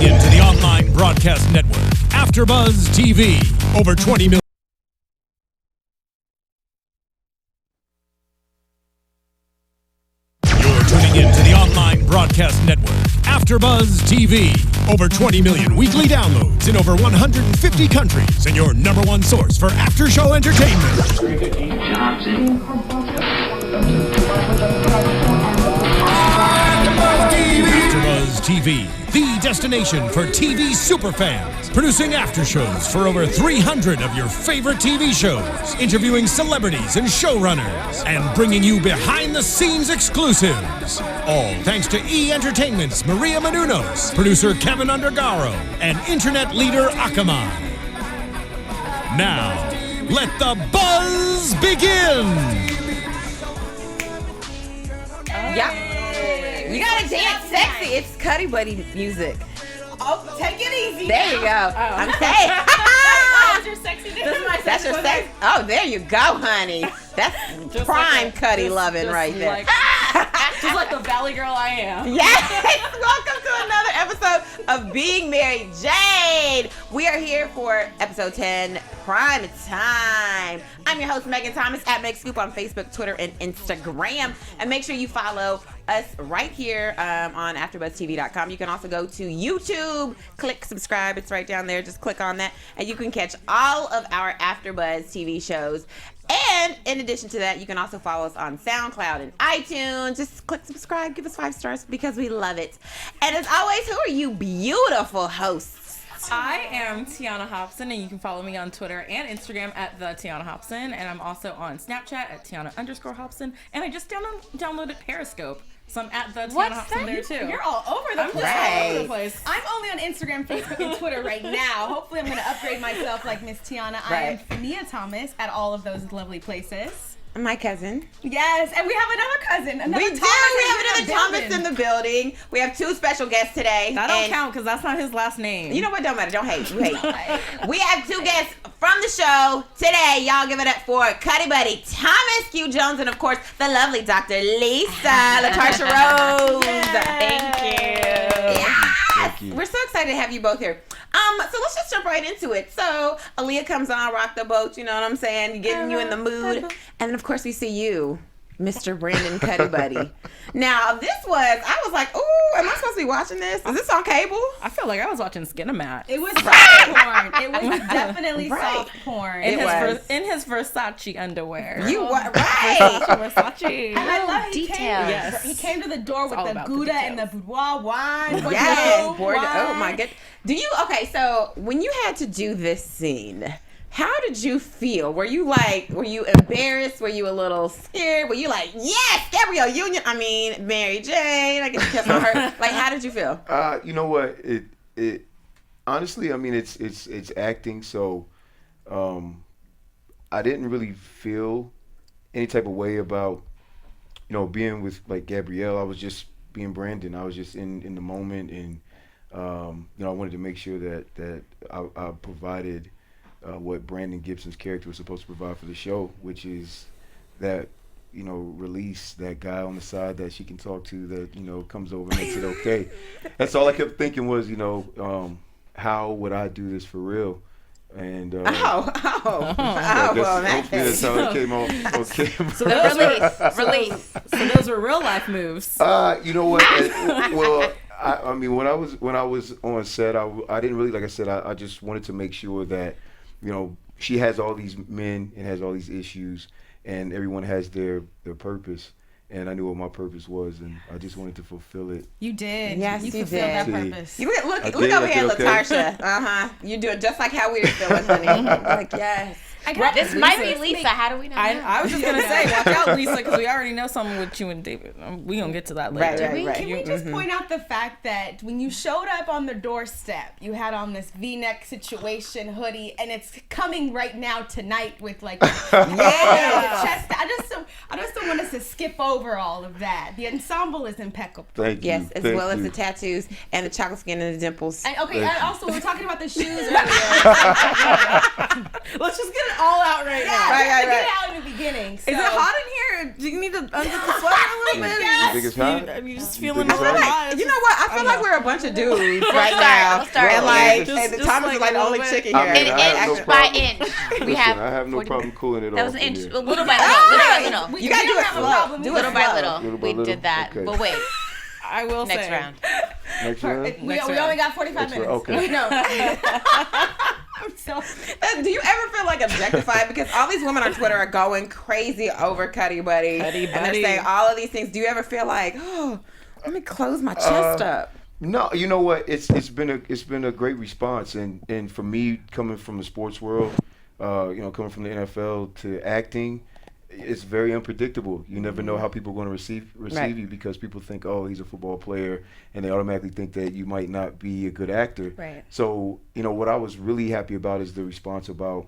tuning in to the online broadcast network, AFTERBUZZ TV. Over 20 million. You're tuning in to the online broadcast network, AFTERBUZZ TV. Over 20 million weekly downloads in over 150 countries, and your number one source for after-show entertainment. AFTERBUZZ TV, the destination for TV superfans, producing after shows for over 300 of your favorite TV shows, interviewing celebrities and showrunners, and bringing you behind-the-scenes exclusives. All thanks to E! Entertainment's Maria Menounos, producer Kevin Undergaro, and internet leader Akamai. Now, let the buzz begin! Yeah. You gotta dance sexy. It's Cuddy Buddy music. Oh, take it easy. There you go. I'm saying. That's your sexy dance. That's your sex. Oh, there you go, honey. That's Just prime like Cuddy loving right there. Just like the valley girl I am. Yes! Welcome to another episode of Being Mary Jane. We are here for episode 10, Prime Time. I'm your host, Megan Thomas, at Meg Scoop on Facebook, Twitter, and Instagram. And make sure you follow us right here on AfterBuzzTV.com. You can also go to YouTube, click subscribe. It's right down there. Just click on that, and you can catch all of our AfterBuzz TV shows. And in addition to that, you can also follow us on SoundCloud and iTunes. Just click subscribe, give us 5 stars because we love it. And as always, who are you beautiful hosts? I am Tiona Hobson, and you can follow me on Twitter and Instagram at the Tiona Hobson. And I'm also on Snapchat at Tiona_Hobson. And I just downloaded Periscope. So I'm at the Tiona Hobson there too. You're all over the place. Right. All over the place. I'm only on Instagram, Facebook, and Twitter right now. Hopefully I'm going to upgrade myself like Miss Tiona. I am Fahnia Thomas at all of those lovely places. My cousin. Yes, and we have another cousin. We have another Thomas in the building. We have 2 special guests today. That don't count because that's not his last name. You know what? Don't matter. Don't hate. You hate. We have 2 guests from the show today. Y'all give it up for Cuddy Buddy Thomas Q. Jones and, of course, the lovely Dr. Lisa Latarsha Rose. Thank you. Yes. We're so excited to have you both here. So let's just jump right into it. So Aaliyah comes on, rock the boat, you know what I'm saying? Getting you in the mood. And then, of course, we see you, Mr. Brandon Cuddy Buddy. Now, I was like, ooh, am I supposed to be watching this? Is this on cable? I feel like I was watching Skinamat. It was soft porn. It was definitely soft porn. In his Versace underwear. You were right. Versace. And I love Yes. He came to the door with the Gouda and the boudoir wine. Yes. Wine. Oh, my goodness. So when you had to do this scene, how did you feel? Were you embarrassed? Were you a little scared? Were you like, yes, Gabrielle Union? I mean, Mary Jane. I get to kiss on her. Like, how did you feel? You know what? It honestly, I mean, it's acting. So, I didn't really feel any type of way about, being with like Gabrielle. I was just being Brandon. I was just in the moment, and I wanted to make sure that I provided what Brandon Gibson's character was supposed to provide for the show, which is that, release, that guy on the side that she can talk to that, comes over and makes it okay. That's all I kept thinking was, how would I do this for real? And well, that's how it came on. Okay. So release. So those were real life moves. You know what? Well, I mean, when I was on set, I didn't really, like I said, I just wanted to make sure that, she has all these men and has all these issues, and everyone has their purpose. And I knew what my purpose was, and I just wanted to fulfill it. You did. Yes, you did. fulfilled that purpose. Look over here, Latarsha. You do it just like how we were feeling, honey. Like, yes. This might be Lisa. How do we know? I was just gonna say, watch out, Lisa, because we already know something with you and David. We gonna get to that later. Right. Can we just point out the fact that when you showed up on the doorstep, you had on this V-neck situation hoodie, and it's coming right now tonight with like chest. I just don't want us to skip over all of that. The ensemble is impeccable. Thank you. Yes, as well as the tattoos and the chocolate skin and the dimples. And also we were talking about the shoes earlier. Let's just get it all out right now. Get it out in the beginning. Is it hot in here? sweater. Do you need to unzip the sweater a little bit? You think it's hot? Are you just You feeling think a it's little hot? hot? You know what? I feel like we're a bunch of dudes right now. start. And like, Just- and just Thomas like is like a the only little chick in bit. here. I mean, An I have no inch by problem. inch. We Listen, have I have no 40 problem cooling it That off. was an inch, in a here. little by little. You gotta do it slow. Do it Little by slow. little. Little by We little? did that. Okay. But wait, I will next say. round. Next round? We Next only round. got 45 Next minutes. round, okay. No. I'm so. Do you ever feel like objectified? Because all these women on Twitter are going crazy over Cuddy Buddy. Cuddy And they're Buddy. saying all of these things. Do you ever feel like, oh, let me close my chest up? No, you know what? It's been a great response, and for me, coming from the sports world, coming from the NFL to acting, it's very unpredictable. You never know how people are going to receive Right. you, because people think, oh, he's a football player, and they automatically think that you might not be a good actor. Right. So, what I was really happy about is the response about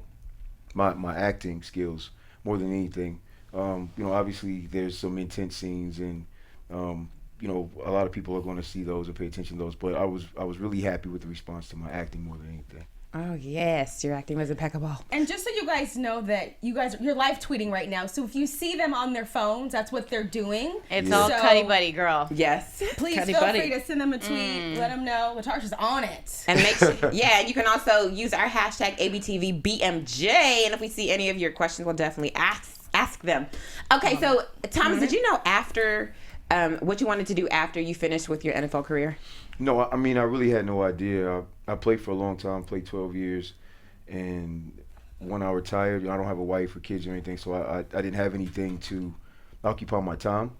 my acting skills more than anything. Obviously there's some intense scenes, and a lot of people are going to see those or pay attention to those. But I was really happy with the response to my acting more than anything. Oh, yes. Your acting was impeccable. And just so you guys know that you're live tweeting right now. So if you see them on their phones, that's what they're doing. It's Yeah. all So- Cuddy Buddy, girl. Yes. Please Cuddy feel Buddy. free to send them a tweet. Let them know. Latarsha's on it. And make sure, and you can also use our hashtag ABTVBMJ. And if we see any of your questions, we'll definitely ask them. Okay, so Thomas, did you know after what you wanted to do after you finished with your NFL career? No, I mean, I really had no idea. I played for a long time, played 12 years, and when I retired, I don't have a wife or kids or anything, so I didn't have anything to occupy my time.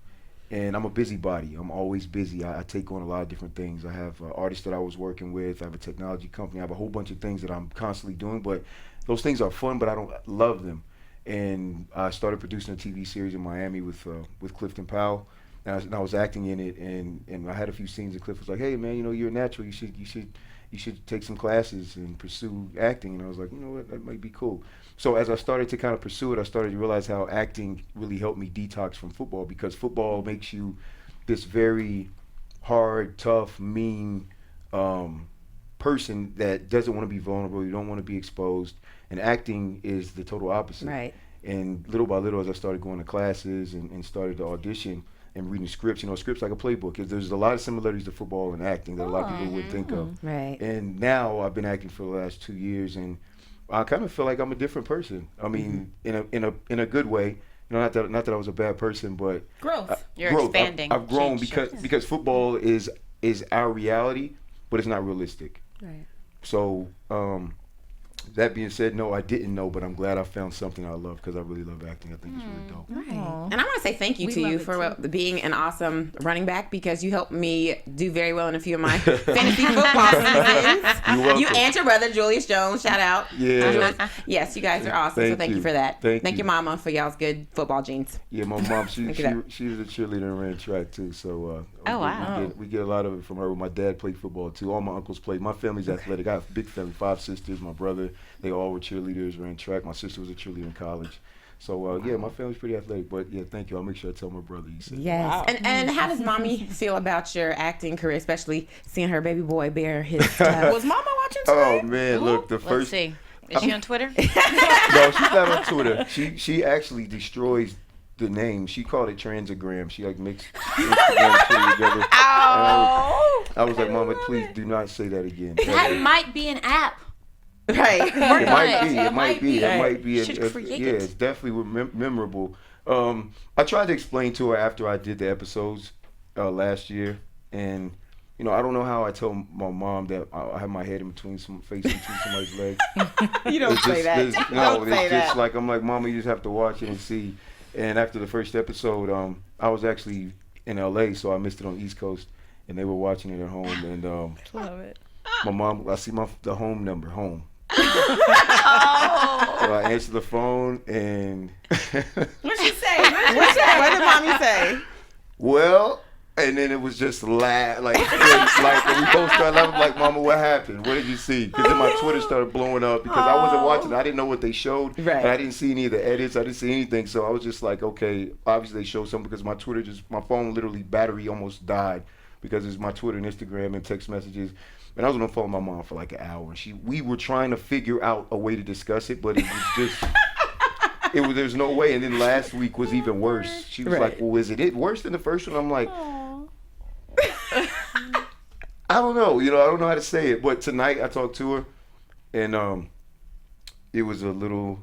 And I'm a busybody. I'm always busy. I take on a lot of different things. I have artists that I was working with. I have a technology company. I have a whole bunch of things that I'm constantly doing, but those things are fun, but I don't love them. And I started producing a TV series in Miami with Clifton Powell. And I was acting in it, and I had a few scenes, and Cliff was like, "Hey man, you're a natural. You should take some classes and pursue acting." And I was like, "You know what? That might be cool." So as I started to kind of pursue it, I started to realize how acting really helped me detox from football, because football makes you this very hard, tough, mean person that doesn't want to be vulnerable. You don't want to be exposed, and acting is the total opposite. Right. And little by little, as I started going to classes and started to audition and reading scripts, scripts like a playbook. There's a lot of similarities to football and acting that a lot of people wouldn't think of. Right. And now I've been acting for the last 2 years, and I kind of feel like I'm a different person. I mean, in a good way. Not that I was a bad person, but Growth. You're growth. expanding. I've grown Change. because football is our reality, but it's not realistic. Right. So that being said, no, I didn't know, but I'm glad I found something I love, because I really love acting. I think it's really dope. Right. And I want to say thank you to love you it for being an awesome running back, because you helped me do very well in a few of my fantasy football seasons. You're welcome. You and your brother, Julius Jones. Shout out. Yeah. Yes, you guys are awesome. So Thank thank you you. for that. Thank you. your mama for y'all's good football genes. Yeah, my mom, she Look at was a cheerleader and ran track too. So Oh, wow. we get a lot of it from her. My dad played football too. All my uncles played. My family's athletic. I have a big family, 5 sisters. My brother, they all were cheerleaders, ran track. My sister was a cheerleader in college. So yeah, my family's pretty athletic. But yeah, thank you. I'll make sure I tell my brother you said. Yes. Wow. And how does mommy feel about your acting career, especially seeing her baby boy bear his stuff? Was Mama watching today? Oh man, look, the Let's first. see. Is she on Twitter? No, she's not on Twitter. She actually destroys the name. She called it transagram. She like mixed Instagram and Twitter together. Oh. I was like, Mama, please do not say that again. That might be an app. Right. It might be. It It might be. It might be. Should create Yeah, it. it's definitely memorable. I tried to explain to her after I did the episodes last year, and I don't know how I told my mom that I have my head in between between somebody's legs. You don't say that. No, Don't say it's just that. like I'm like, Mama, you just have to watch it and see. And after the first episode, I was actually in LA, so I missed it on the East Coast, and they were watching it at home. And Love it. my mom, I see the home number, home. Oh. So I answered the phone, and What'd she say? What did mommy say? well, and then it was just like when we both started laughing, like, Mama, what happened? What did you see? Because then my Twitter started blowing up because I wasn't watching. I didn't know what they showed. Right. And I didn't see any of the edits. I didn't see anything. So I was just like, okay, obviously they showed something, because my phone literally battery almost died because it's my Twitter and Instagram and text messages. And I was on the phone with my mom for like an hour. And we were trying to figure out a way to discuss it, but it was just, There's no way. And then last week was even worse. She was like, well, is it worse than the first one? I'm like, I don't know. I don't know how to say it. But tonight I talked to her, and it was a little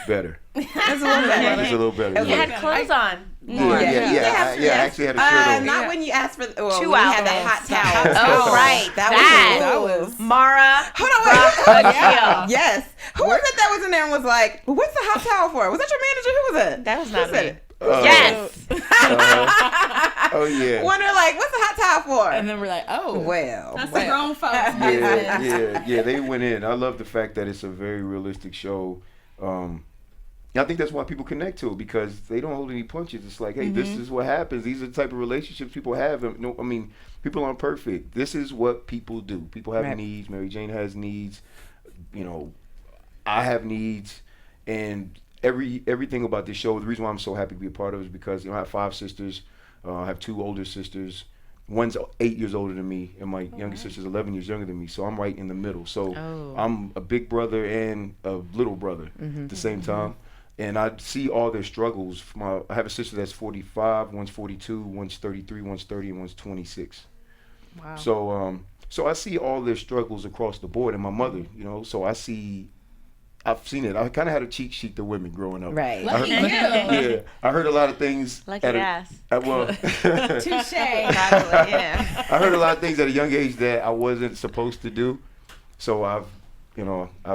better. It's a little better. It's a little better. You had clothes on. Yeah, I actually had a shirt on. Not when you asked for. Well, 2 when you had hours. that hot towel. Oh, right. That was. Mara Hold on, Brock Akil. Yes. Who was it that was in there and was like, well, "What's the hot towel for?" Was that your manager? Who was it? That was not Who said me. it? Yes. Uh-huh. Oh yeah. When they're like, "What's the hot towel for?" And then we're like, oh. Well, That's the grown folks. Yeah, they went in. I love the fact that it's a very realistic show. I think that's why people connect to it, because they don't hold any punches. It's like, hey, this is what happens. These are the type of relationships people have. No, I mean, people aren't perfect. This is what people do. People have needs. Mary Jane has needs. I have needs, and everything about this show. The reason why I'm so happy to be a part of it is because I have 5 sisters. I have 2 older sisters. One's 8 years older than me, and my youngest sister's 11 years younger than me. So I'm right in the middle. So I'm a big brother and a little brother at the same time. And I see all their struggles. I have a sister that's 45, one's 42, one's 33, one's 30, and one's 26. Wow. So I see all their struggles across the board. And my mother, so I've seen it. I kind of had a cheat sheet to women growing up. Right. Yeah. I heard a lot of things. Lucky ass. Touche. Yeah. I heard a lot of things at a young age that I wasn't supposed to do. So I've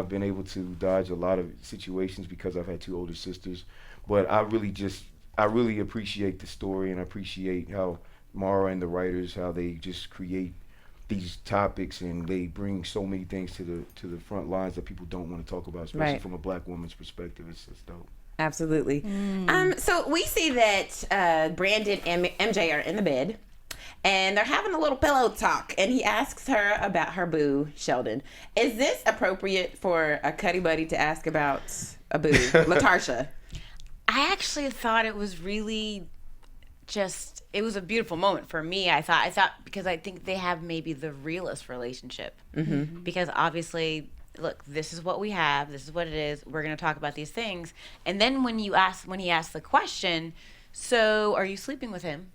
been able to dodge a lot of situations because I've had 2 older sisters. But I really appreciate the story, and I appreciate how Mara and the writers, how they just create these topics, and they bring so many things to the front lines that people don't want to talk about, especially from a black woman's perspective. It's dope. Absolutely. So we see that Brandon and MJ are in the bed, and they're having a little pillow talk, and he asks her about her boo, Sheldon. Is this appropriate for a Cuddy Buddy to ask about a boo, Latarsha? I actually thought it was really it was a beautiful moment for me. I thought because I think they have maybe the realest relationship. Because obviously, look, this is what we have. This is what it is. We're going to talk about these things. And then when he asked the question, so are you sleeping with him?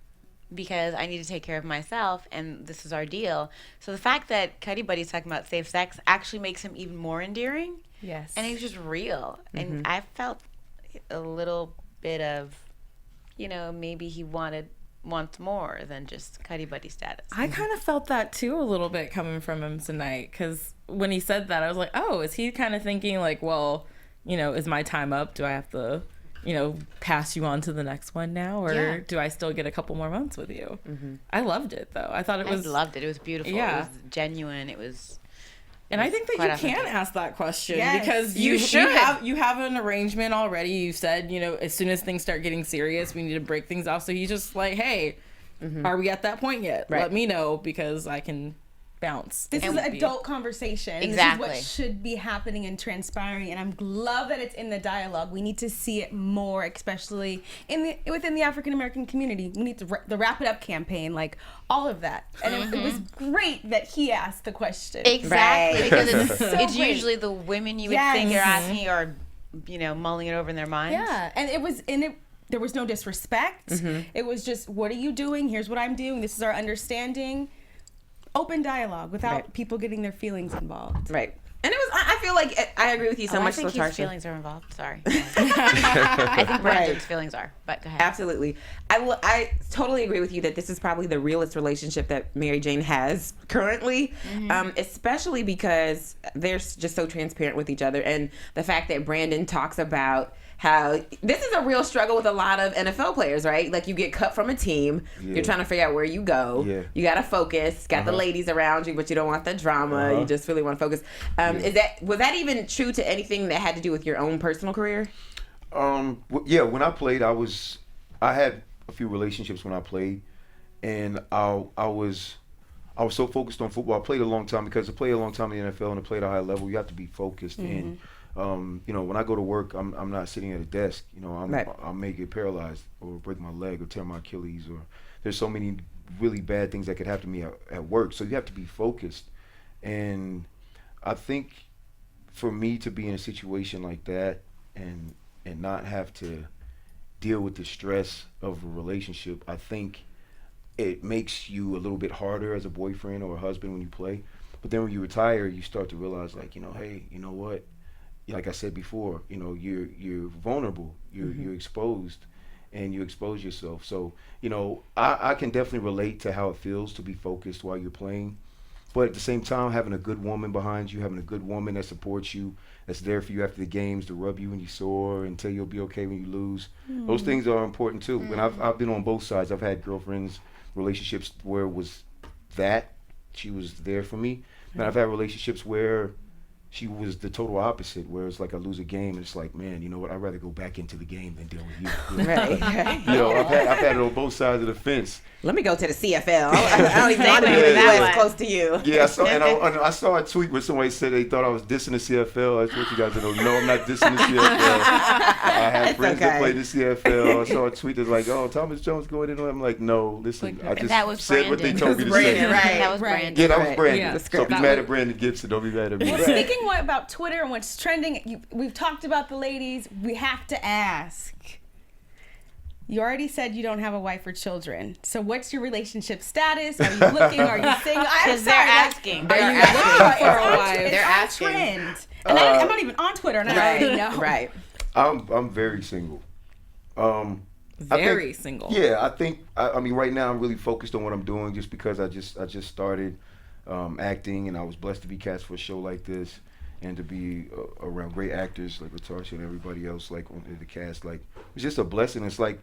Because I need to take care of myself, and this is our deal. So the fact that Cuddy Buddy's talking about safe sex actually makes him even more endearing. Yes. And he's just real. And I felt a little bit of, maybe he wants more than just Cuddy Buddy status. I kind of felt that too a little bit coming from him tonight, because when he said that, I was like, oh, is he kind of thinking like, well, is my time up? Do I have to, pass you on to the next one now, or do I still get a couple more months with you? I loved it though. I thought I loved it. It was beautiful. Yeah. It was genuine. It was. And I think that you can ask that question because you should. You have an arrangement already. You said, as soon as things start getting serious, we need to break things off. So he's just like, hey, are we at that point yet? Let me know, because I can bounce. This is an adult conversation. Exactly. This is what should be happening and transpiring, and I love that it's in the dialogue. We need to see it more, especially within the African American community. We need the Wrap It Up campaign, like all of that. And it was great that he asked the question. Exactly, because it's great. usually the women you would think are asking or mulling it over in their minds. Yeah, and it was in it. There was no disrespect. It was just, what are you doing? Here's what I'm doing. This is our understanding. Open dialogue without people getting their feelings involved. Right. And it was, I feel like, I agree with you so much, I think Latarsha. his feelings are involved. Sorry. I think Brandon's feelings are, but go ahead. Absolutely. I totally agree with you that this is probably the realest relationship that Mary Jane has currently, especially because they're just so transparent with each other. And the fact that Brandon talks about how this is a real struggle with a lot of NFL players, right? Like, you get cut from a team, you're trying to figure out where you go. You got to focus, got the ladies around you, but you don't want the drama. You just really want to focus. Was that even true to anything that had to do with your own personal career? When I played, I had a few relationships when I played, and I was so focused on football. I played a long time, because to play a long time in the NFL and to play at a high level, you have to be focused. And when I go to work, I'm not sitting at a desk. I may get paralyzed or break my leg or tear my Achilles, or there's so many really bad things that could happen to me at work. So you have to be focused. And I think for me to be in a situation like that and and not have to deal with the stress of a relationship, I think it makes you a little bit harder as a boyfriend or a husband when you play. But then when you retire, you start to realize, like, hey, you know what? Like I said before, you're vulnerable, you're exposed, and you expose yourself. So, I can definitely relate to how it feels to be focused while you're playing. But at the same time, having a good woman behind you, having a good woman that supports you, that's there for you after the games, to rub you when you sore and tell you you'll be okay when you lose. Those things are important too. And I've been on both sides. I've had girlfriends, relationships where it was that she was there for me. And I've had relationships where she was the total opposite, where it's like I lose a game and it's like, man, you know what? I'd rather go back into the game than deal with you. Right. I've had it on both sides of the fence. Let me go to the CFL. I don't even want to be in the US close to you. Yeah, I saw a tweet where somebody said they thought I was dissing the CFL. I just want you guys to know, no, I'm not dissing the CFL. I have friends that play the CFL. I saw a tweet that's like, oh, Thomas Jones going in. I'm like, no, listen, I just said what they told me to say. Right. That was Brandon. Yeah, that was Brandon. Yeah. So be mad at Brandon Gibson. Don't be mad at me. Well, speaking about Twitter and what's trending, we've talked about the ladies. We have to ask. You already said you don't have a wife or children. So what's your relationship status? Are you looking? Are you single? Because they're asking. Are you looking for a wife? They're asking. Trend. And I'm not even on Twitter, and I already know. Right. I'm very single. Very single. Yeah, I think. I mean, right now I'm really focused on what I'm doing, just because I just started acting, and I was blessed to be cast for a show like this, and to be around great actors like Latarsha and everybody else, like on the cast. Like, it's just a blessing. It's like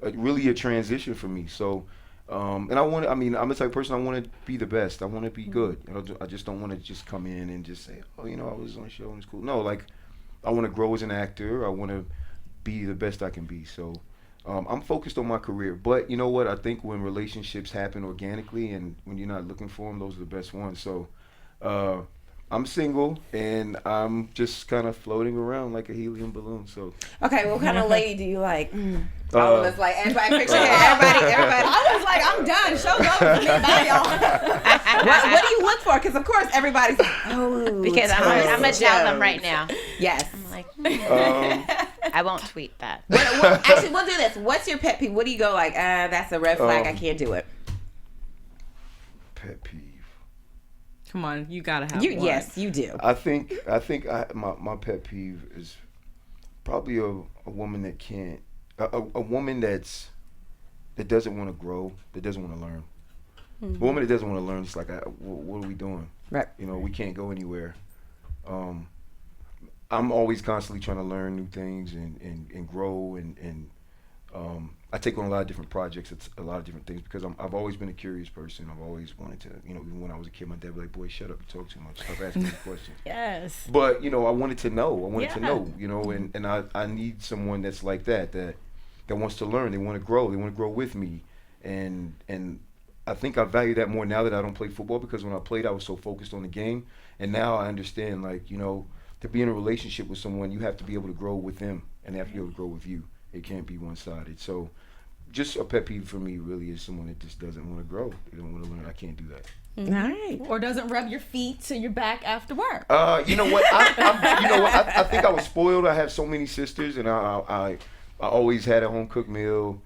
really a transition for me. So, and I'm the type of person, I want to be the best. I want to be good. I just don't want to just come in and just say, oh, I was on a show and it's cool. No, like, I want to grow as an actor. I want to be the best I can be. So, I'm focused on my career. But you know what? I think when relationships happen organically and when you're not looking for them, those are the best ones. So, I'm single, and I'm just kind of floating around like a helium balloon. So, okay, what kind of lady do you like? All of us, like, everybody picture here. Everybody. I was like, I'm done. Show's over for me. Bye, y'all. What do you look for? Because, of course, everybody's like, oh. Because I'm going to tell them right now. Yes. I'm like, I won't tweet that. Actually, we'll do this. What's your pet peeve? What do you go like, that's a red flag, I can't do it? Pet peeve. Come on, you gotta have one. Yes, you do. I think my pet peeve is probably a woman that can't, a woman that doesn't want to grow, that doesn't want to learn. A woman that doesn't want to learn, it's like, what are we doing? Right. We can't go anywhere. I'm always constantly trying to learn new things and grow, and I take on a lot of different projects. It's a lot of different things because I've always been a curious person. I've always wanted to, even when I was a kid, my dad would be like, boy, shut up, you talk too much. Stop asking me questions. Yes. But, I wanted to know. And I need someone that's like that wants to learn. They want to grow. They want to grow with me. And I think I value that more now that I don't play football, because when I played, I was so focused on the game. And now I understand, like, to be in a relationship with someone, you have to be able to grow with them, and they have to be able to grow with you. It can't be one-sided. So just a pet peeve for me really is someone that just doesn't want to grow. They don't want to learn. I can't do that. All right. Or doesn't rub your feet so you're back after work. You know what? I think I was spoiled. I have so many sisters, and I always had a home-cooked meal.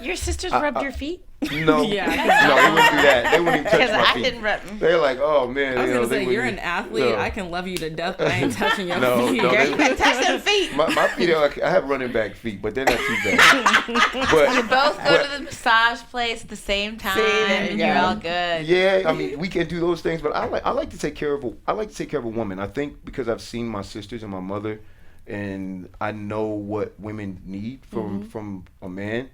Your sisters rubbed your feet? No, Yeah. no, they wouldn't do that. They wouldn't even touch Because my I feet. didn't rub them. They're like, oh man. I was gonna say, they you're an wouldn't- athlete. no. I can love you to death, but I ain't touching your No, feet. no, Girl, they- you better touch them feet. My feet are like, I have running back feet, but they're not too bad. You both go to the massage place at the same time, there you and go. you're all good. Yeah, I mean, we can do those things, but I like to take care of a woman. I think because I've seen my sisters and my mother, and I know what women need from a man.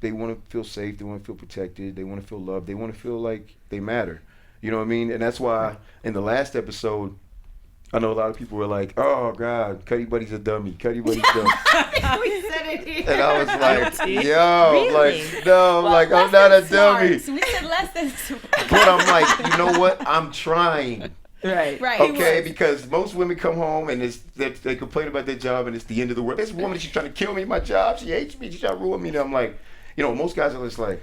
They want to feel safe. They want to feel protected. They want to feel loved. They want to feel like they matter. You know what I mean? And that's why in the last episode, I know a lot of people were like, "Oh God, Cuddy Buddy's a dummy. Cuddy Buddy's dumb." We said it here. And I was like, "Yo, Really? like no, like I'm not a dummy." So we said less than smart. But I'm like, you know what? I'm trying. Right. Right. Okay, because most women come home and they complain about their job and it's the end of the world. This woman, she's trying to kill me in my job. She hates me. She's trying to ruin me. And I'm like, most guys are just like,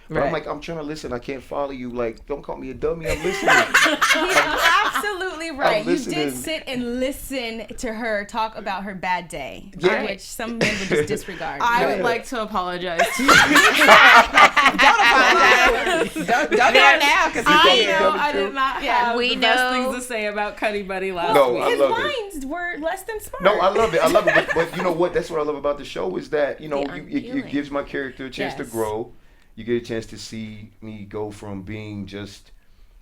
But Right. I'm like, I'm trying to listen. I can't follow you. Like, don't call me a dummy. I'm listening. He's absolutely right. You listening. did sit and listen to her talk about her bad day, Yeah. which some men would just disregard. I would like to apologize to you. Don't apologize. Don't do it now, because I told me know coming I through. did not Yeah, have we the best know. things to say about Cuddy Buddy last No, week. I His love it. lines were less than smart. No, I love it. I love it. But you know what? That's what I love about the show is that, you know, The it unpeeling. gives my character a chance to Yes. grow. You get a chance to see me go from being just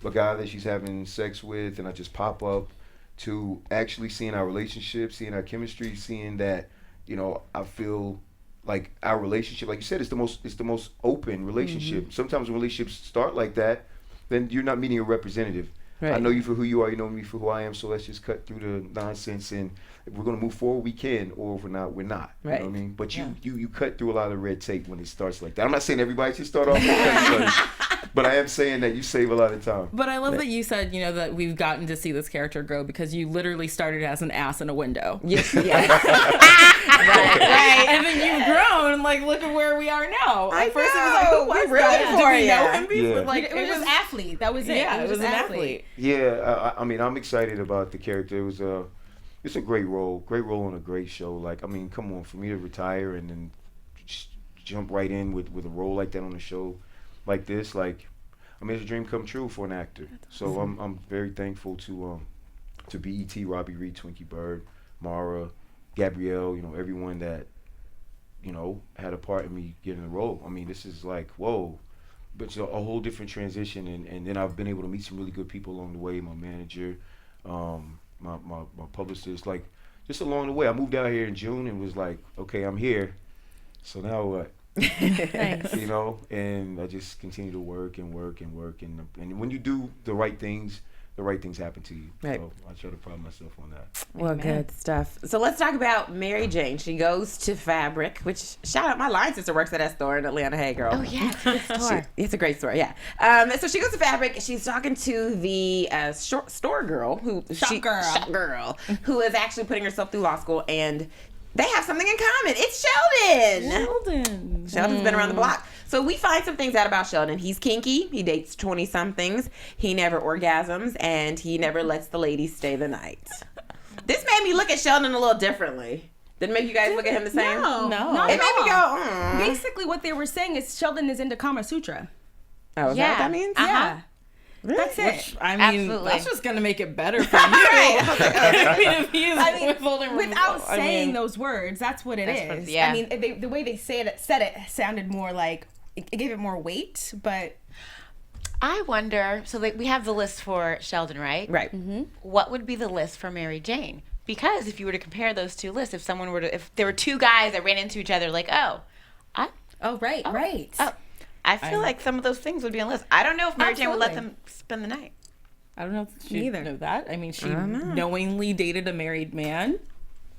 a guy that she's having sex with and I just pop up to actually seeing our relationship, seeing our chemistry, seeing that, you know, I feel like our relationship, like you said, it's the most open relationship. Sometimes when relationships start like that, then you're not meeting a representative. I Right. know you for who you are, you know me for who I am, so let's just cut through the nonsense, and if we're gonna move forward, we can, or if we're not, we're not. You Right. know what I mean? But you cut through a lot of red tape when it starts like that. I'm not saying everybody should start off with that, but I am saying that you save a lot of time. But I love that you said, you know, that we've gotten to see this character grow because you literally started as an ass in a window. Yes, yes. Right. And then you've grown, and like, look at where we are now. I At first it was know. like, who We was rooting that? for Did we ya. know him before? Yeah. Like, it was just athlete. That was it. yeah, it was just an athlete. Yeah, I mean, I'm excited about the character. It's a great role on a great show. Like, I mean, come on, for me to retire and then just jump right in with a role like that on a show like this, like, I mean, it's a dream come true for an actor. So I'm very thankful to BET, Robbie Reed, Twinkie Bird, Mara, Gabrielle, you know, everyone that, you know, had a part in me getting the role. I mean, this is like, whoa. But it's a whole different transition, and then I've been able to meet some really good people along the way. My manager, my publicist, like, just along the way. I moved out here in June and was like, okay, I'm here. So now what? Thanks. You know, and I just continue to work and work and work, and when you do the right things happen to you. Right. So I try to pride myself on that. Well, good stuff. So let's talk about Mary Jane. She goes to Fabric, which, shout out, my line sister works at that store in Atlanta. Hey, girl. Oh yeah, it's a good store. It's a great store, yeah. So she goes to Fabric. She's talking to the store girl Shop girl. who is actually putting herself through law school, and they have something in common. It's Sheldon. Sheldon. Sheldon's been around the block. So we find some things out about Sheldon. He's kinky. He dates 20-somethings. He never orgasms, and he never lets the ladies stay the night. This made me look at Sheldon a little differently. Did it make you guys look at him the same? No, No. not It at made me all. go, mm. Basically, what they were saying is Sheldon is into Kama Sutra. Oh, is that what that means? Yeah, Really? that's it. I mean, Absolutely. that's just gonna make it better for you. Right. I mean, if he's I mean, withholding without removal, saying those words, that's what it That's is. what- yeah. I mean, the way they said it sounded more like it gave it more weight, but I wonder. So we have the list for Sheldon, right? Right. What would be the list for Mary Jane? Because if you were to compare those two lists, if there were two guys that ran into each other, like, right. I feel like some of those things would be on the list. I don't know if Mary Jane would let Absolutely. them spend the night. I don't know if she Neither. know that. I mean, she don't know. knowingly dated a married man.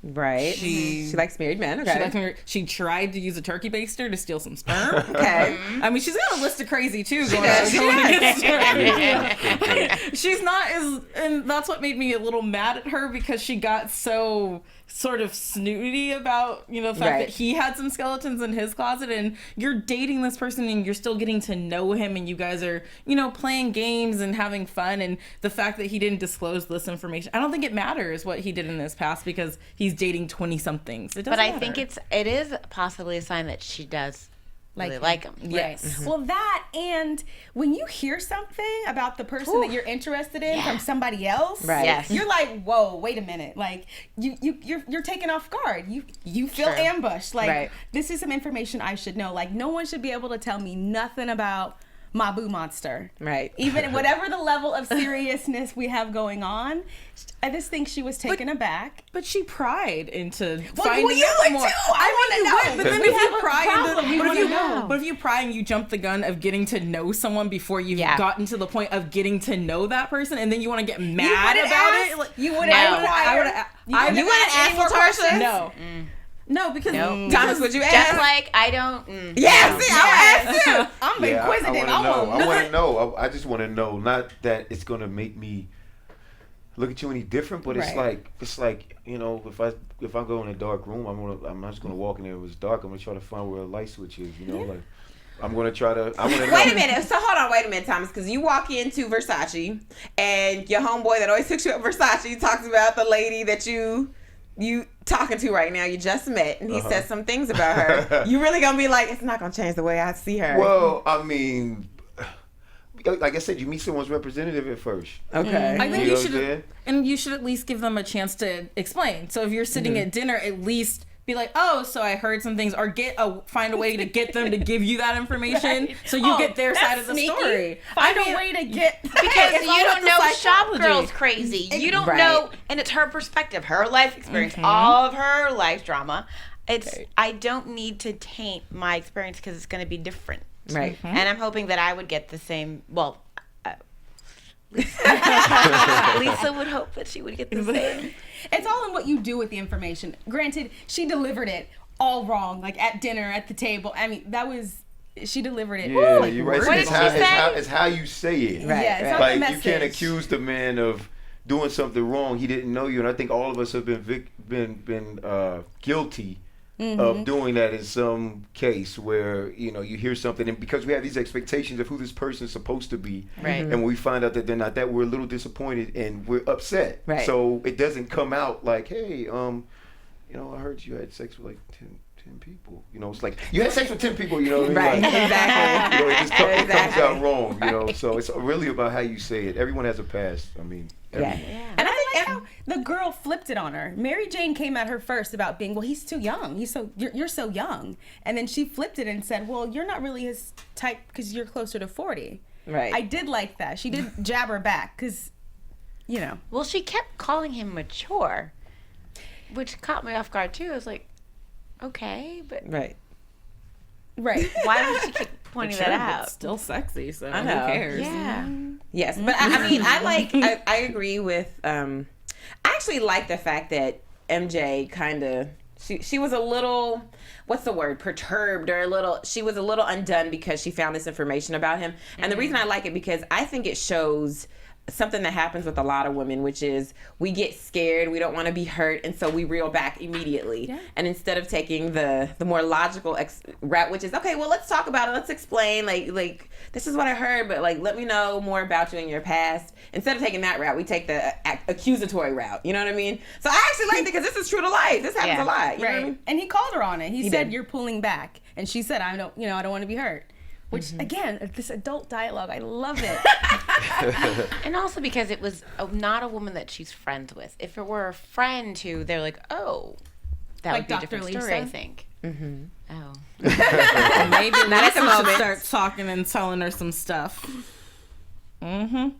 Right. She likes married men. Okay. She tried to use a turkey baster to steal some sperm. Okay. I mean, she's got a list of crazy too. Going does. on against her. She's not as, and that's what made me a little mad at her because she got so sort of snooty about the fact Right. that he had some skeletons in his closet, and you're dating this person and you're still getting to know him, and you guys are playing games and having fun, and the fact that he didn't disclose this information, I don't think it matters what he did in his past because he's dating 20-somethings. But I think it is possibly a sign that she does really like him. yes. well, that and when you hear something about the person that you're interested in from somebody else, Right. Yes. you're like, whoa, wait a minute, like you're taken off guard. You feel True. ambushed. Like Right. this is some information I should know. Like no one should be able to tell me nothing about my boo monster. Right. Even whatever the level of seriousness we have going on, I just think she was taken aback. But she pried into Well, finding you out would more. too. I wanna know. But then We if you have a pry problem. We into, wanna know. but if you pry and you jump the gun of getting to know someone before you've Yeah. gotten to the point of getting to know that person, and then you want to get You mad would've about asked? it, like, You would No. have I would You wouldn't ask for Latarsha? No. No, because Thomas, would you Just ask? like I don't. Yeah, see, I would ask too. I'm Yeah, inquisitive. I I want want to know. I just want to know. Not that it's gonna make me look at you any different, but it's like if I go in a dark room, I'm not just gonna walk in there. It was dark. I'm gonna try to find where a light switch is. Like I'm gonna try to. I want to. Wait a minute. So hold on. Wait a minute, Thomas, because you walk into Versace, and your homeboy that always picks you up Versace talks about the lady that you talking to right now. You just met, and he says some things about her. You really gonna be like, it's not gonna change the way I see her. Well, I mean, like I said, you meet someone's representative at first. Okay. I think You know you what I'm should, saying? and you should at least give them a chance to explain. So if you're sitting at dinner, at least be like, oh, so I heard some things, or find a way to get them to give you that information, so you get their side of the story. Find a way to get Because you don't know Shop Girl's crazy. You don't know, and it's her perspective, her life experience, all of her life drama. I don't need to taint my experience because it's going to be different. Right. And I'm hoping that I would get the same. Well, Lisa would hope that she would get the same. It's all in what you do with the information. Granted, she delivered it all wrong, like at dinner, at the table. I mean, she delivered it. Yeah, like, you're right. What It's did she say? it's how you say it. Right. Yeah, it's right. not Like the you message. can't accuse the man of doing something wrong. He didn't know you, and I think all of us have been guilty of doing that in some case where you hear something, and because we have these expectations of who this person's supposed to be, Right. and when we find out that they're not that, we're a little disappointed and we're upset. Right. So it doesn't come out like, hey, I heard you had sex with like 10 people. It's like you had sex with 10 people. You know what I mean? Right. Like, Exactly. it just it comes out wrong. So it's really about how you say it. Everyone has a past. I mean, everyone. And I think how the girl flipped it on her. Mary Jane came at her first about being, well, he's too young. You're so young. And then she flipped it and said, well, you're not really his type because you're closer to 40. Right. I did like that. She did jab her back because, Well, she kept calling him mature, which caught me off guard too. I was like, okay, but Right. right. why would she keep pointing that out? It's still sexy, so I who know. cares? Yeah. Yes, but I mean, I agree with. I actually like the fact that MJ kind of she was a little, what's the word, perturbed, or she was a little undone because she found this information about him. And the reason I like it because I think it shows something that happens with a lot of women, which is we get scared, we don't want to be hurt, and so we reel back immediately. Yeah. And instead of taking the more logical route, which is, okay, well, let's talk about it, let's explain, like this is what I heard, but like let me know more about you in your past. Instead of taking that route, we take the accusatory route. You know what I mean? So I actually like it because this is true to life. This happens a lot. You know what I mean? And he called her on it. He said, did. you're pulling back. And she said, I don't want to be hurt. Which, again, this adult dialogue, I love it. And also because it was not a woman that she's friends with. If it were a friend who they're like, oh, that Like would be a Dr. different Lisa? story, I think. Oh. Maybe Not at the Lisa should moment. start talking and telling her some stuff. Hello?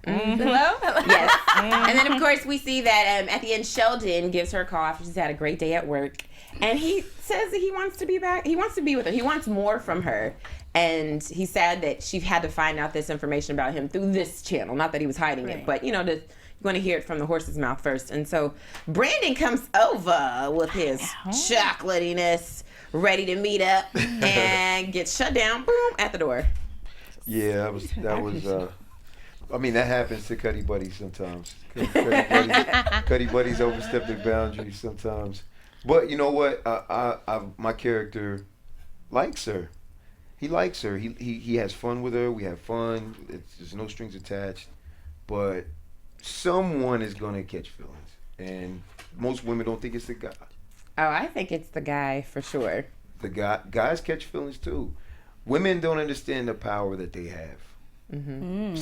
Hello? Yes. And then, of course, we see that at the end, Sheldon gives her a call after she's had a great day at work. And he says that he wants to be back. He wants to be with her. He wants more from her. And he's sad that she had to find out this information about him through this channel. Not that he was hiding it, but, you want to hear it from the horse's mouth first. And so Brandon comes over with his chocolatiness, ready to meet up, and gets shut down, boom, at the door. Yeah, that was. I mean, that happens to Cuddy Buddies sometimes. Cuddy Buddies overstep their boundaries sometimes. But you know what? My character likes her. He likes her. He has fun with her. We have fun. There's no strings attached. But someone is gonna catch feelings, and most women don't think it's the guy. Oh, I think it's the guy for sure. The guys catch feelings too. Women don't understand the power that they have.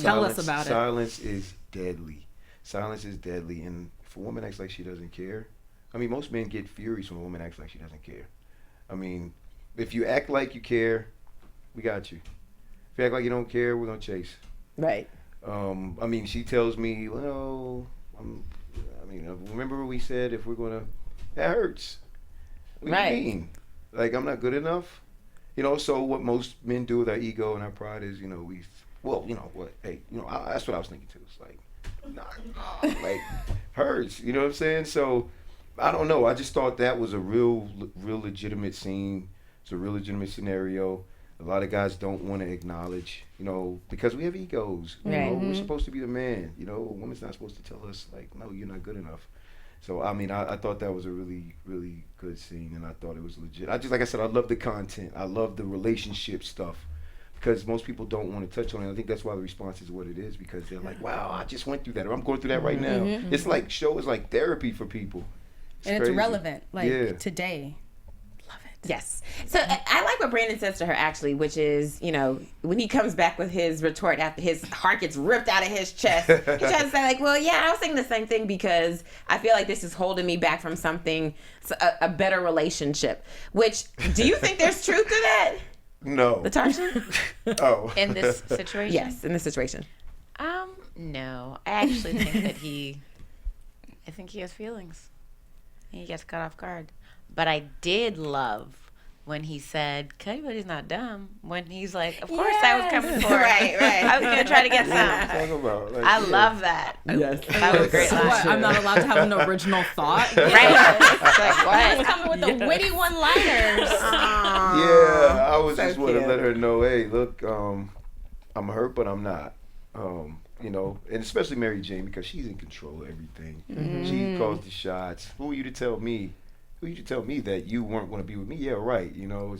Tell us about it. Silence is deadly. Silence is deadly, and if a woman acts like she doesn't care, I mean, most men get furious when a woman acts like she doesn't care. I mean, if you act like you care, we got you. If you act like you don't care, we're gonna chase. Right. I mean, she tells me, well, remember we said if we're gonna, that hurts. What do you mean? Like, I'm not good enough? So what most men do with our ego and our pride is, that's what I was thinking too. It's like, like, hurts, you know what I'm saying? So, I don't know. I just thought that was a real legitimate scene. It's a real legitimate scenario. A lot of guys don't want to acknowledge, because we have egos. Right. We're supposed to be the man. A woman's not supposed to tell us, like, no, you're not good enough. So I mean, I thought that was a really, really good scene, and I thought it was legit. Like I said, I love the content. I love the relationship stuff, because most people don't want to touch on it. I think that's why the response is what it is, because they're like, wow, I just went through that, or I'm going through that right now. It's like, show is like therapy for people. And crazy. it's relevant, like today. Love it. Yes. So I like what Brandon says to her, actually, which is, you know, when he comes back with his retort after his heart gets ripped out of his chest, he tries to say, like, well, yeah, I was thinking the same thing, because I feel like this is holding me back from something, a better relationship. Which, do you think there's truth to that? No. Latarsha? Oh. In this situation? Yes, in this situation. No. I actually think that I think he has feelings. He gets caught off guard. But I did love when he said, Cody's not dumb. When he's like, of course I was coming for it. Right. I was going to try to get some. Talk about, like, I love that. Yes. That was a great So line. what? I'm not allowed to have an original thought? Right? It's like, what? Coming with the witty one-liners. Yeah, I was So just want to cute. let her know, hey, look, I'm hurt, but I'm not. You know, and especially Mary Jane, because she's in control of everything. She calls the shots. Who are you to tell me? Who are you to tell me that you weren't going to be with me? Yeah, right. You know,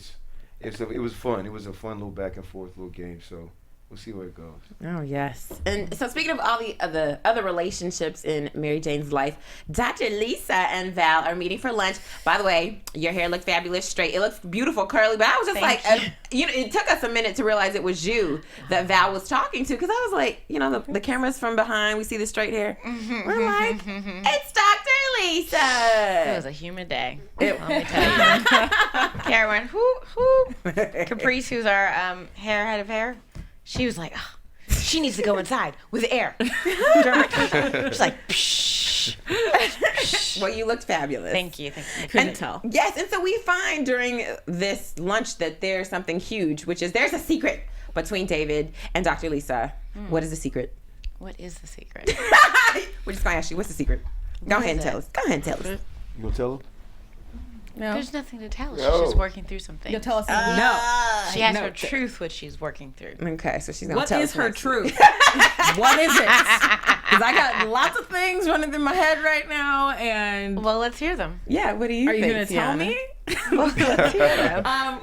it was fun. It was a fun little back and forth little game. So we'll see where it goes. Oh, yes. And so speaking of all the other relationships in Mary Jane's life, Dr. Lisa and Val are meeting for lunch. By the way, your hair looked fabulous straight. It looks beautiful curly, but I was just you know, it took us a minute to realize it was you that Val was talking to, because I was like, you know, the camera's from behind. We see the straight hair. We're like, it's Dr. Lisa. It was a humid day. Let me tell you. Kara went, whoop. Caprice, who's our head of hair, she was like, oh, she needs to go inside with air. She's like, psh. Well, you looked fabulous. Thank you. Couldn't tell. Yes, and so we find during this lunch that there's something huge, which is there's a secret between David and Dr. Lisa. What is the secret? What is the secret? We're just gonna ask you, what's the secret? Go ahead and tell us. Go ahead and tell us. You gonna tell her? No. There's nothing to tell. She's No. just working through something. You'll tell us No. She has No. her truth, what she's working through. Okay, so she's gonna What tell is us her next. truth? What is it? Because I got lots of things running through my head right now, and Well, let's hear them. Yeah, what do you are you think, going to tell Tiona? me? Let's hear them.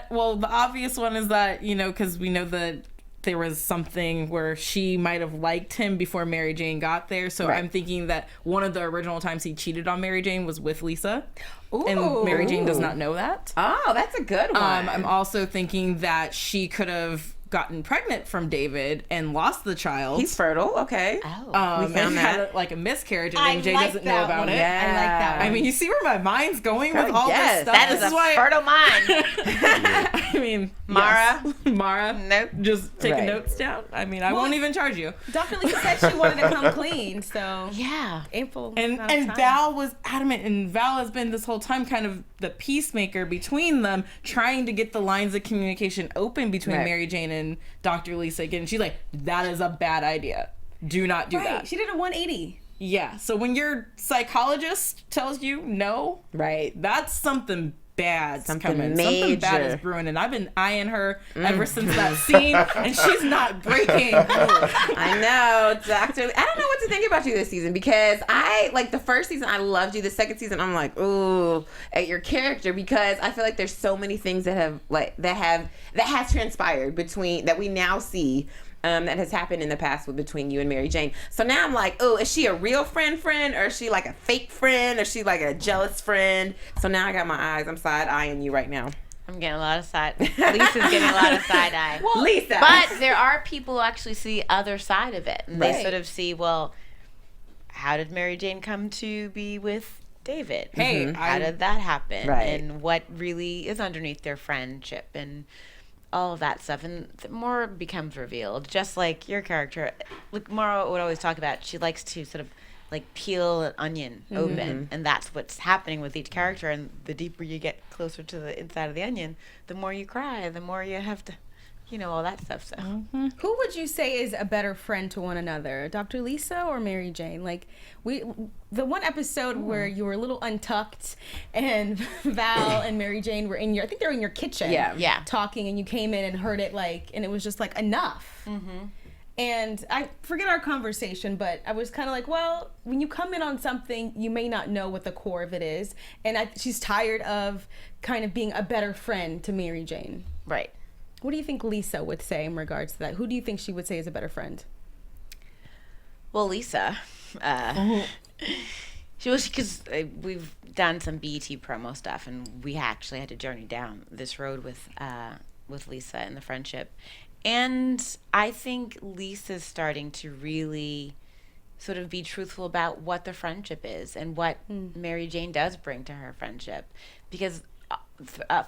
Well, the obvious one is that, you know, because we know that there was something where she might have liked him before Mary Jane got there. So Right. I'm thinking that one of the original times he cheated on Mary Jane was with Lisa. Ooh. And Mary Jane does not know that. Oh, that's a good one. I'm also thinking that she could have gotten pregnant from David and lost the child. He's fertile. Okay. Oh. we found and that. had a miscarriage, and I then Jay like doesn't know that about one. it. Yeah. I like that one. I mean, you see where my mind's going with Girl, all yes, this stuff. That is This a why, fertile mind. I mean, Mara? yes. Mara, Nope. just taking Right. notes down. I mean, I won't even charge you. Dr. Lisa said she wanted to come clean, so Yeah. April. And Val was adamant, and Val has been this whole time kind of the peacemaker between them, trying to get the lines of communication open between Right. Mary Jane and Dr. Lisa again. And she's like, that is a bad idea. Do not do right, that. she did a 180. Yeah. So when your psychologist tells you no, Right. that's something bad's Something coming. Something bad major. is brewing, and I've been eyeing her ever since that scene, and she's not breaking. I know, Doctor. I don't know what to think about you this season, because I like the first season. I loved you. The second season, I'm like, ooh, at your character, because I feel like there's so many things that has transpired between that we now see. That has happened in the past between you and Mary Jane. So now I'm like, oh, is she a real friend, or is she like a fake friend, or is she like a jealous friend? So now I got my eyes. I'm side-eyeing you right now. I'm getting a lot of side. Lisa's getting a lot of side eye. Lisa. But there are people who actually see the other side of it. And Right. they sort of see, well, how did Mary Jane come to be with David? Hey, How did that happen? Right. And what really is underneath their friendship and all of that stuff. And more becomes revealed. Just like your character. Like Mara would always talk about, she likes to sort of like peel an onion open, and that's what's happening with each character. And the deeper you get closer to the inside of the onion, the more you cry, the more you have to, you know, all that stuff. So Who would you say is a better friend to one another, Dr. Lisa or Mary Jane? Like the one episode where you were a little untucked, and Val and Mary Jane were I think they were in your kitchen, Yeah. Yeah. talking, and you came in and heard it, like, and it was just like enough. And I forget our conversation, but I was kind of like, well, when you come in on something, you may not know what the core of it is. And she's tired of kind of being a better friend to Mary Jane. Right. What do you think Lisa would say in regards to that? Who do you think she would say is a better friend? Well, Lisa, because we've done some BET promo stuff, and we actually had to journey down this road with Lisa and the friendship. And I think Lisa's starting to really sort of be truthful about what the friendship is and what Mary Jane does bring to her friendship. Because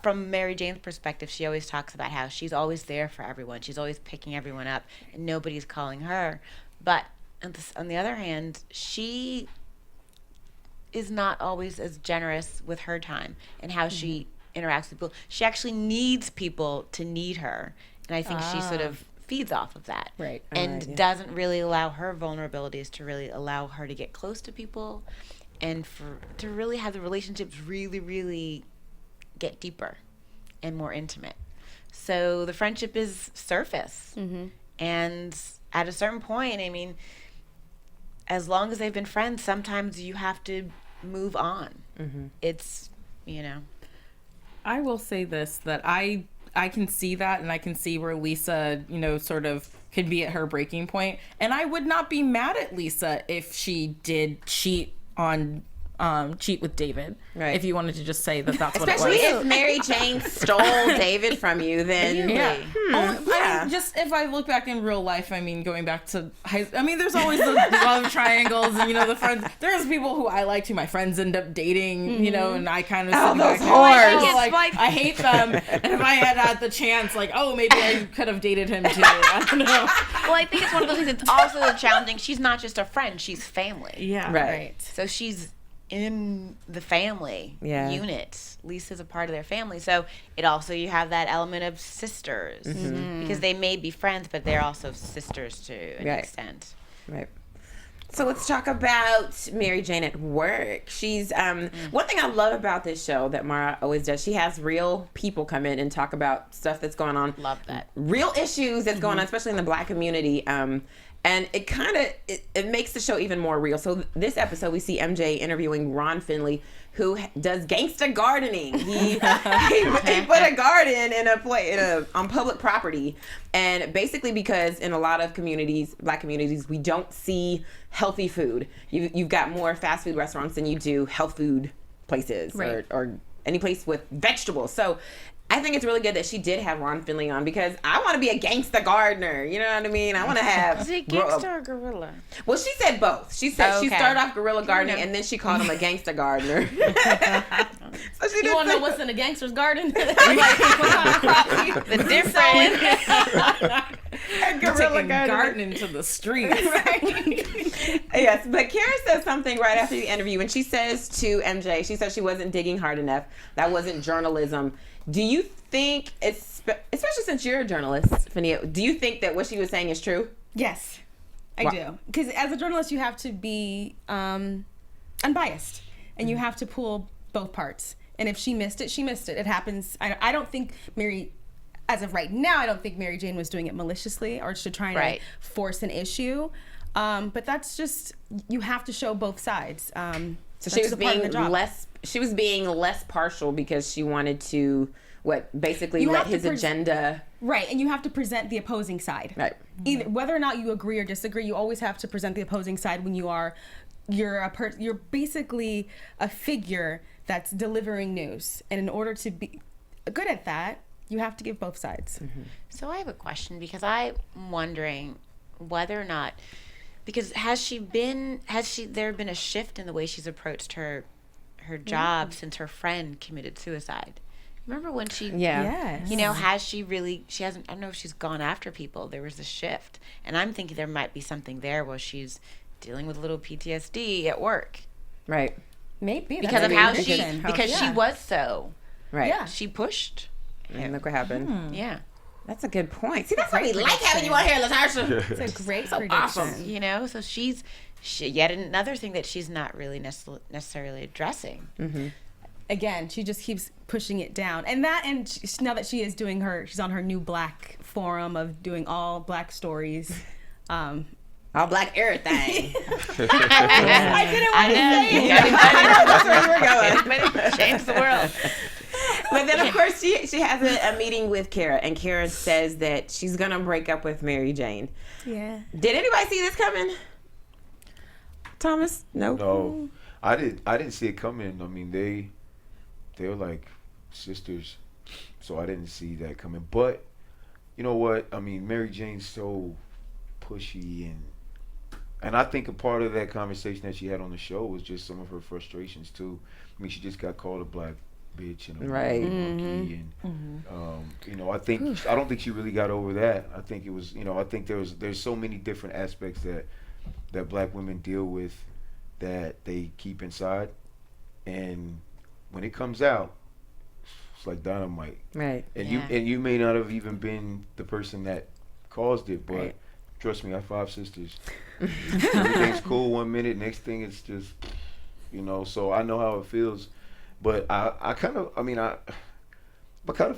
from Mary Jane's perspective, she always talks about how she's always there for everyone. She's always picking everyone up, and nobody's calling her. But on the other hand, she is not always as generous with her time and how she interacts with people. She actually needs people to need her. And I think she sort of feeds off of that. Right. And doesn't really allow her vulnerabilities to really allow her to get close to people and to really have the relationships really, really get deeper and more intimate. So the friendship is surface. And at a certain point, I mean, as long as they've been friends, sometimes you have to move on. It's, I will say this, that I can see that, and I can see where Lisa, sort of could be at her breaking point. And I would not be mad at Lisa if she did cheat with David. Right. If you wanted to just say that that's Especially what it was. if Mary Jane stole David from you, then Yeah. yeah. I mean, just if I look back in real life, I mean, going back to there's always the love triangles and, the friends. There's people who I liked who my friends end up dating, and I kind of those whores. I hate them. And if I had the chance, maybe I could have dated him too. I don't know. well, I think it's one of those things that's also challenging. She's not just a friend, she's family. Yeah. Right. So she's in the family unit. Lisa's a part of their family. So you have that element of sisters because they may be friends, but they're also sisters to an extent. Right. So let's talk about Mary Jane at work. She's one thing I love about this show that Mara always does. She has real people come in and talk about stuff that's going on. Love that. Real issues that's going on, especially in the Black community. And it kind of it makes the show even more real. So this episode, we see MJ interviewing Ron Finley, who does gangsta gardening. He put a garden on public property, and basically because in a lot of communities, Black communities, we don't see healthy food. You've got more fast food restaurants than you do health food places, Right. or any place with vegetables. So I think it's really good that she did have Ron Finley on, because I want to be a gangsta gardener. You know what I mean? I want to have. Is it gangster or gorilla? Well, she said both. She said she Okay. started off guerrilla gardening, and then she called him a gangsta gardener. So she You want to know what's in a gangster's garden? The different. guerrilla Taking gardener. gardening to the streets. Yes, but Karen says something right after the interview, and she says to MJ, she said she wasn't digging hard enough. That wasn't journalism. Do you think, especially since you're a journalist, Fahnia, do you think that what she was saying is true? Yes, I do. Because as a journalist, you have to be unbiased, and you have to pull both parts. And if she missed it, she missed it. It happens. I don't think as of right now, I don't think Mary Jane was doing it maliciously or to try to force an issue. But that's just, you have to show both sides. So she was being less. She was being less partial because she wanted to basically let his agenda. Right, and you have to present the opposing side. Right. Either whether or not you agree or disagree, you always have to present the opposing side when you're basically a figure that's delivering news. And in order to be good at that, you have to give both sides. So I have a question, because I'm wondering whether or not, because has there been a shift in the way she's approached her job since her friend committed suicide? Remember when she Yes. has she hasn't, I don't know if she's gone after people. There was a shift, and I'm thinking there might be something there where she's dealing with a little PTSD at work. Right. Maybe. Because of how she was so. Right. Yeah. She pushed. And look what happened. Yeah. That's a good point. See, that's why we like having you on here, Latarsha. It's a great prediction. awesome. So she's yet another thing that she's not really necessarily addressing. Again, she just keeps pushing it down. And now that she is doing she's on her new Black forum of doing all Black stories. All black everything. I didn't want to say it. That's where you were going. Change the world. But then, of course, she has a meeting with Kara, and Kara says that she's going to break up with Mary Jane. Yeah. Did anybody see this coming? Thomas? Nope. No, I didn't see it coming. I mean, they're like sisters, so I didn't see that coming. But you know what? I mean, Mary Jane's so pushy, and I think a part of that conversation that she had on the show was just some of her frustrations too. I mean, she just got called a black bitch and a monkey, and you know, I don't think she really got over that. I think it was, you know, I think there's so many different aspects that black women deal with that they keep inside, and when it comes out, it's like dynamite. Right. And you may not have even been the person that caused it, but trust me, I have 5 sisters. Everything's cool one minute, next thing it's just, you know. So I know how it feels, but I kind of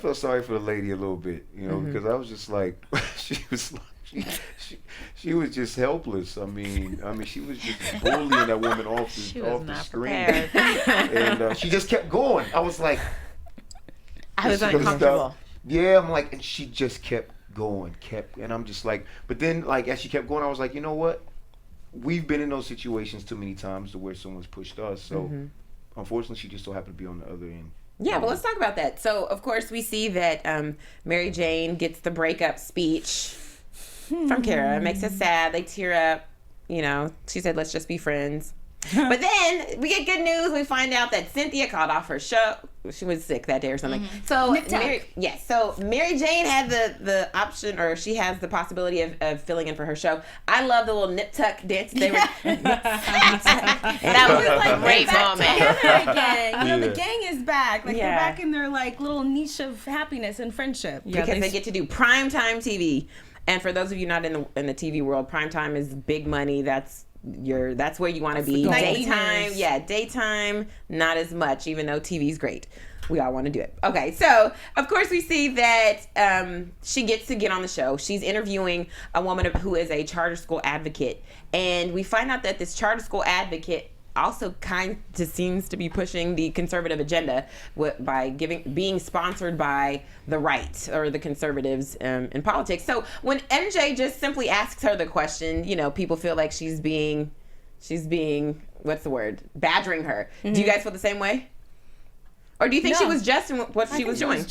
felt sorry for the lady a little bit, you know, because I was just like, she was just helpless. I mean, she was just bullying that woman off the screen, and she just kept going. I was like, I was uncomfortable. Yeah, I'm like, and she just kept going, and I'm just like, but then like as she kept going, I was like, you know what? We've been in those situations too many times to where someone's pushed us. So unfortunately, she just so happened to be on the other end. Yeah, well, let's talk about that. So, of course, we see that Mary Jane gets the breakup speech from Kara. It makes us sad. They tear up. You know, she said, let's just be friends. But then we get good news. We find out that Cynthia called off her show. She was sick that day or something. So Mary Jane had the option, or she has the possibility of filling in for her show. I love the little nip tuck dance they were. That was like a great moment. Again. You know, the gang is back. Like they're back in their like little niche of happiness and friendship. Yeah, because they get to do primetime TV. And for those of you not in the TV world, primetime is big money. That's where you want to be. Daytime, not as much, even though TV's great. We all want to do it. Okay, so of course we see that she gets to get on the show. She's interviewing a woman who is a charter school advocate, and we find out that this charter school advocate also kind of seems to be pushing the conservative agenda by being sponsored by the right or the conservatives in politics. So when MJ just simply asks her the question, you know, people feel like she's being what's the word? Badgering her. Do you guys feel the same way? Or do you think she was just in what she was doing?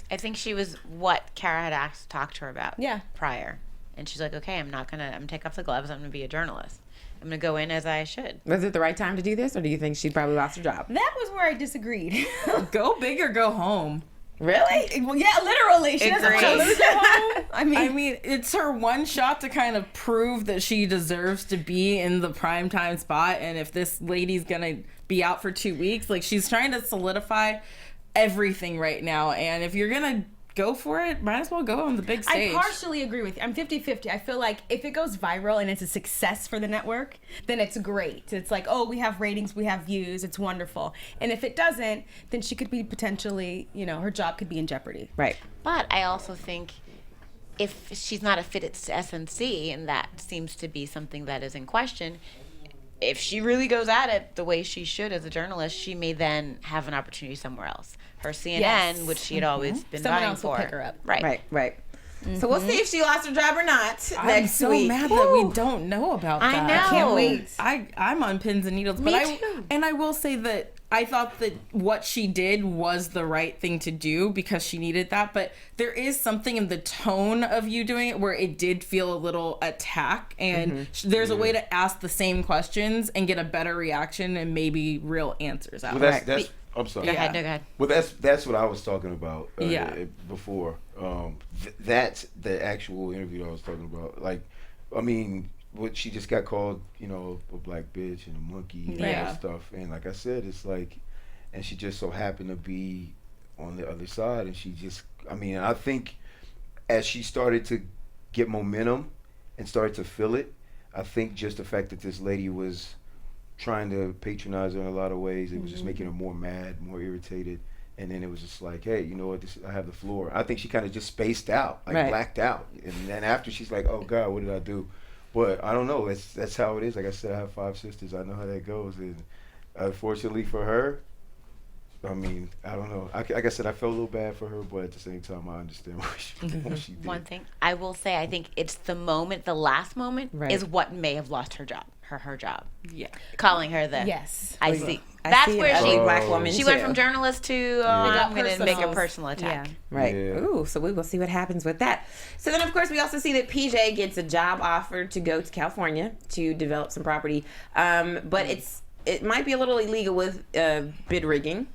I think she was what Kara had talked to her about prior. And she's like, okay, I'm gonna take off the gloves. I'm gonna be a journalist. I'm going to go in as I should. Was it the right time to do this, or do you think she probably lost her job? That was where I disagreed. Go big or go home. Really? Well, yeah, literally. She doesn't want to lose her home. I mean, it's her one shot to kind of prove that she deserves to be in the primetime spot. And if this lady's going to be out for 2 weeks, like, she's trying to solidify everything right now. And if you're going to go for it, might as well go on the big stage. I partially agree with you. I'm 50-50. I feel like if it goes viral and it's a success for the network, then it's great. It's like, oh, we have ratings, we have views, it's wonderful. And if it doesn't, then she could be potentially, you know, her job could be in jeopardy. Right. But I also think if she's not a fit at SNC, and that seems to be something that is in question, if she really goes at it the way she should as a journalist, she may then have an opportunity somewhere else. Her CNN, which she had always been Someone vying else for. will pick her up. Right. So we'll see if she lost her job or not I'm next so week. mad that we don't know about that. I know. I can't wait. I'm on pins and needles. Me but too. I will say that I thought that what she did was the right thing to do because she needed that. But there is something in the tone of you doing it where it did feel a little attack. And there's a way to ask the same questions and get a better reaction and maybe real answers out of it. That's I'm sorry. Go ahead. Well, that's what I was talking about before. That's the actual interview I was talking about. Like, I mean, what she just got called, you know, a black bitch and a monkey and all that stuff. And like I said, it's like, and she just so happened to be on the other side. And she just, I mean, I think as she started to get momentum and started to feel it, I think just the fact that this lady was trying to patronize her in a lot of ways, it was just making her more mad, more irritated. And then it was just like, hey, you know what, I have the floor. I think she kind of just spaced out, like blacked out. And then after she's like, oh God, what did I do? But I don't know. That's how it is. Like I said, I have 5 sisters. I know how that goes. And unfortunately for her, I mean, I don't know. Like I said, I felt a little bad for her, but at the same time, I understand what she did. One thing I will say, I think it's the last moment is what may have lost her job. Her job. Yeah. Calling her the. Yes. I see. I That's see where an ugly she black woman She too. went from journalist to I'm going to make a personals. personal attack. Yeah. Right. Yeah. Ooh, so we will see what happens with that. So then, of course, we also see that PJ gets a job offer to go to California to develop some property. But it might be a little illegal with bid rigging.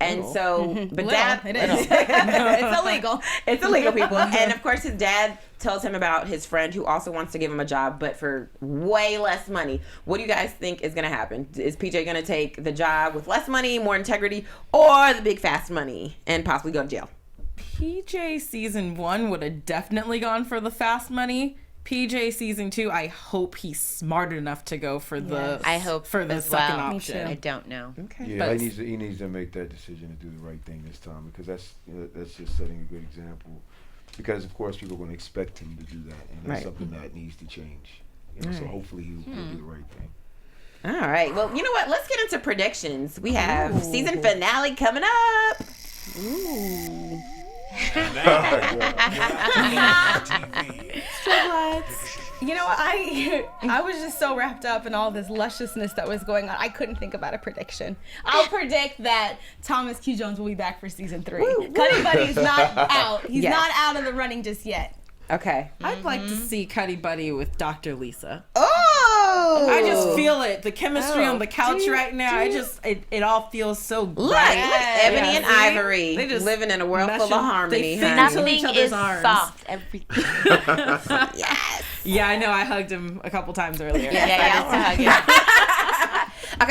And so, but dad, it is. It's illegal. It's illegal, people. And of course, his dad tells him about his friend who also wants to give him a job, but for way less money. What do you guys think is going to happen? Is PJ going to take the job with less money, more integrity, or the big fast money and possibly go to jail? PJ season 1 would have definitely gone for the fast money. PJ season 2, I hope he's smart enough to go for the. I hope for the as second well. option. I don't know. Okay. Yeah, But- he needs to make that decision to do the right thing this time, because that's just setting a good example. Because of course people are going to expect him to do that, and that's Right. something that needs to change. You know, so hopefully he'll do the right thing. All right. Well, you know what? Let's get into predictions. We have season finale coming up. You know what? I was just so wrapped up in all this lusciousness that was going on. I couldn't think about a prediction. I'll predict that Thomas Q. Jones will be back for season 3. Cuddy Buddy is not out. He's Yes. not out of the running just yet. Okay. I'd like to see Cuddy Buddy with Dr. Lisa. Oh! I just feel it. The chemistry on the couch right now. It all feels so Look, bright. Ebony and See? Ivory They just living in a world full of meshing- harmony. they fit honey. into each Nothing other's is arms. soft. Everything. Yes. Yeah, I know. I hugged him a couple times earlier. Okay,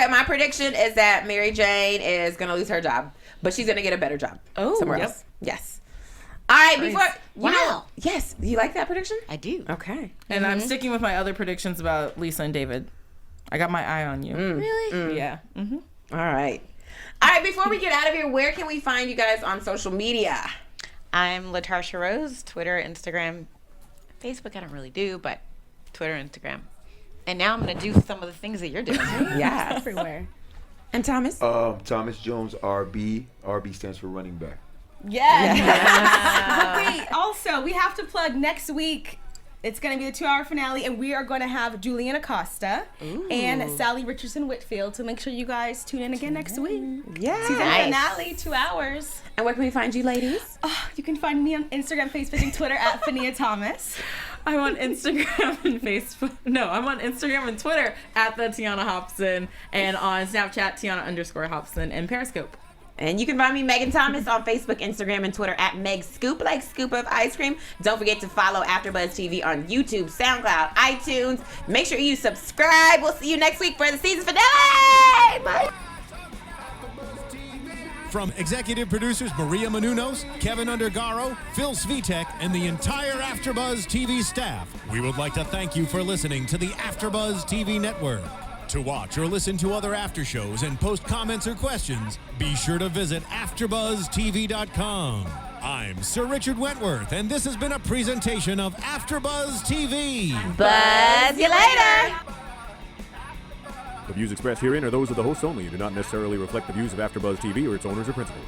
my prediction is that Mary Jane is going to lose her job, but she's going to get a better job somewhere yep. else. Yes. All right, before Wow. yes, you like that prediction? I do. Okay. And I'm sticking with my other predictions about Lisa and David. I got my eye on you. Really? Yeah. Mm-hmm. All right. All right, before we get out of here, where can we find you guys on social media? I'm Latarsha Rose, Twitter, Instagram, Facebook. I don't really do, but Twitter, Instagram. And now I'm going to do some of the things that you're doing. Yeah. Everywhere. And Thomas? Thomas Jones, RB. RB stands for running back. Yes. But wait, also, we have to plug next week. It's going to be the 2-hour finale, and we are going to have Julian Acosta and Sally Richardson Whitfield. So make sure you guys tune in again next week. Yeah. Season Nice. finale, 2 hours. And where can we find you, ladies? You can find me on Instagram, Facebook, and Twitter at Fahnia Thomas. I'm on Instagram and Facebook. No, I'm on Instagram and Twitter at the Tiona Hobson, and on Snapchat Tiona_Hobson and Periscope. And you can find me, Megan Thomas, on Facebook, Instagram, and Twitter at Meg Scoop, like scoop of ice cream. Don't forget to follow AfterBuzz TV on YouTube, SoundCloud, iTunes. Make sure you subscribe. We'll see you next week for the season finale. Bye. From executive producers Maria Menounos, Kevin Undergaro, Phil Svitek, and the entire AfterBuzz TV staff, we would like to thank you for listening to the AfterBuzz TV network. To watch or listen to other after shows and post comments or questions, be sure to visit AfterBuzzTV.com. I'm Sir Richard Wentworth, and this has been a presentation of AfterBuzz TV. Buzz you later. The views expressed herein are those of the hosts only and do not necessarily reflect the views of AfterBuzz TV or its owners or principals.